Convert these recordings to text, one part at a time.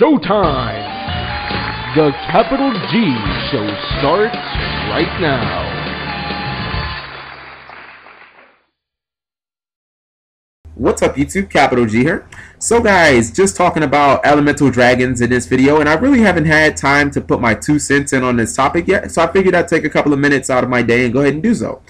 Showtime! The Capital G Show starts right now. What's up YouTube, Capital G here. So guys, just talking about elemental dragons in this video, and I really haven't had time to put my 2 cents in on this topic yet, so I figured I'd take a couple of minutes out of my day and go ahead and do so.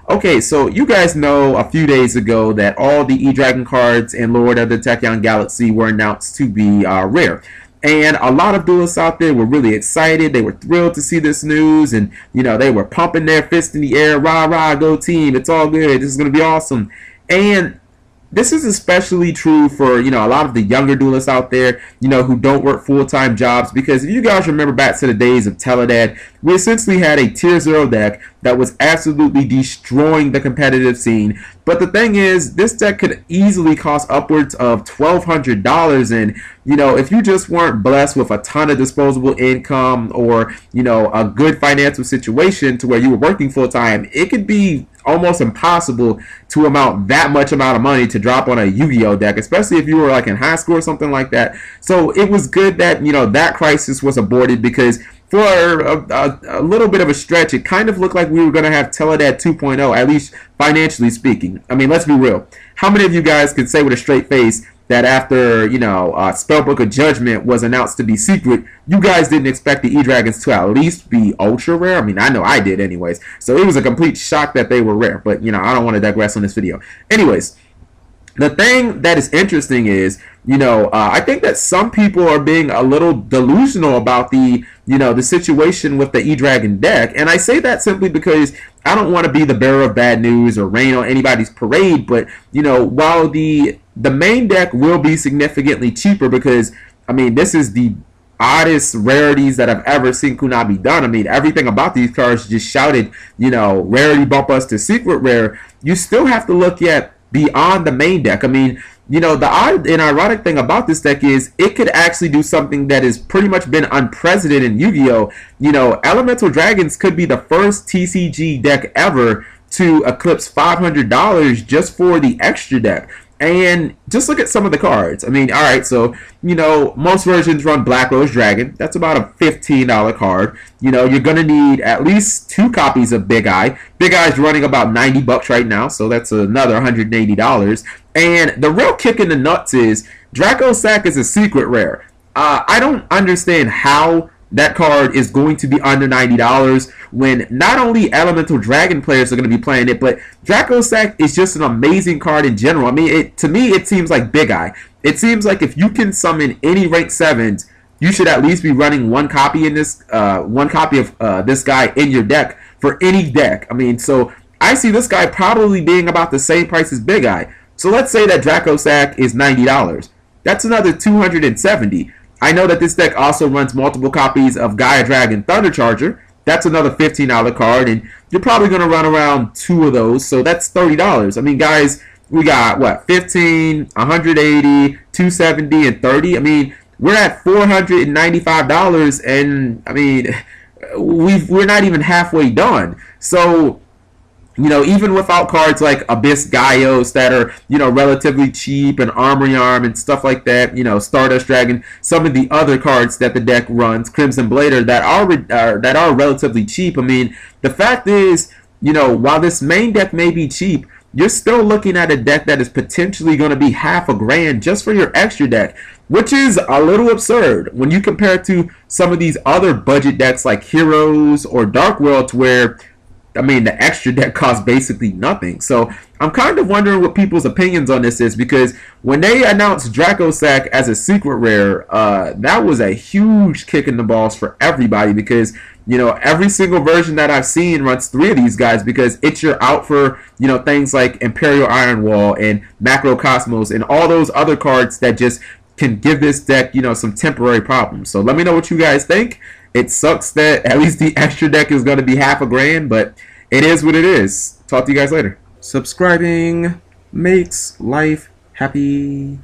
Okay, so you guys know a few days ago that all the E-Dragon cards in Lord of the Tachyon Galaxy were announced to be rare. And a lot of duelists out there were really excited. They were thrilled to see this news, and you know, they were pumping their fist in the air, rah rah, go team, it's all good, this is going to be awesome. And this is especially true for, you know, a lot of the younger duelists out there, you know, who don't work full-time jobs, because if you guys remember back to the days of Teledad, we essentially had a tier 0 deck that was absolutely destroying the competitive scene. But the thing is, this deck could easily cost upwards of $1,200, and you know, if you just weren't blessed with a ton of disposable income, or you know, a good financial situation to where you were working full-time, it could be almost impossible to amount that much amount of money to drop on a Yu-Gi-Oh deck, especially if you were like in high school or something like that. So it was good that, you know, that crisis was aborted, because for a little bit of a stretch, it kind of looked like we were going to have Teledad 2.0, at least financially speaking. I mean, let's be real. How many of you guys could say with a straight face that after, you know, Spellbook of Judgment was announced to be secret, you guys didn't expect the E-Dragons to at least be ultra rare? I mean, I know I did anyways. So it was a complete shock that they were rare. But, you know, I don't want to digress on this video. Anyways, the thing that is interesting is, you know, I think that some people are being a little delusional about the, you know, the situation with the E-Dragon deck. And I say that simply because I don't want to be the bearer of bad news or rain on anybody's parade. But, you know, while the main deck will be significantly cheaper, because, I mean, this is the oddest rarities that I've ever seen Kunabi done. I mean, everything about these cards just shouted, you know, rarity bump us to secret rare. You still have to look at beyond the main deck. I mean, you know, the odd and ironic thing about this deck is it could actually do something that has pretty much been unprecedented in Yu-Gi-Oh! You know, Elemental Dragons could be the first TCG deck ever to eclipse $500 just for the extra deck. And just look at some of the cards. I mean, all right, so, you know, most versions run Black Rose Dragon. That's about a $15 card. You know, you're going to need at least 2 copies of Big Eye. Big Eye's running about 90 bucks right now, so that's another $180. And the real kick in the nuts is Dragosack is a secret rare. I don't understand how that card is going to be under $90 when not only Elemental Dragon players are going to be playing it, but Dragosack is just an amazing card in general. I mean, to me, it seems like Big Eye. It seems like if you can summon any rank 7s, you should at least be running one copy in this, one copy of this guy in your deck for any deck. I mean, so I see this guy probably being about the same price as Big Eye. So let's say that Dragosack is $90. That's another $270. I know that this deck also runs multiple copies of Gaia Dragon Thunder Charger. That's another $15 card, and you're probably going to run around 2 of those, so that's $30. I mean, guys, we got, what, 15, 180, 270, and 30? I mean, we're at $495, and, I mean, we're not even halfway done. So, you know, even without cards like Abyss Gaios that are, you know, relatively cheap, and Armory Arm and stuff like that, you know, Stardust Dragon, some of the other cards that the deck runs, Crimson Blader, that are relatively cheap. I mean, the fact is, you know, while this main deck may be cheap, you're still looking at a deck that is potentially going to be half a grand just for your extra deck, which is a little absurd when you compare it to some of these other budget decks like Heroes or Dark Worlds, where, I mean, the extra deck costs basically nothing. So I'm kind of wondering what people's opinions on this is, because when they announced Dragosack as a secret rare, that was a huge kick in the balls for everybody, because, you know, every single version that I've seen runs 3 of these guys, because it's your out for, you know, things like Imperial Iron Wall and Macro Cosmos and all those other cards that just can give this deck, you know, some temporary problems. So let me know what you guys think. It sucks that at least the extra deck is going to be half a grand, but it is what it is. Talk to you guys later. Subscribing makes life happy.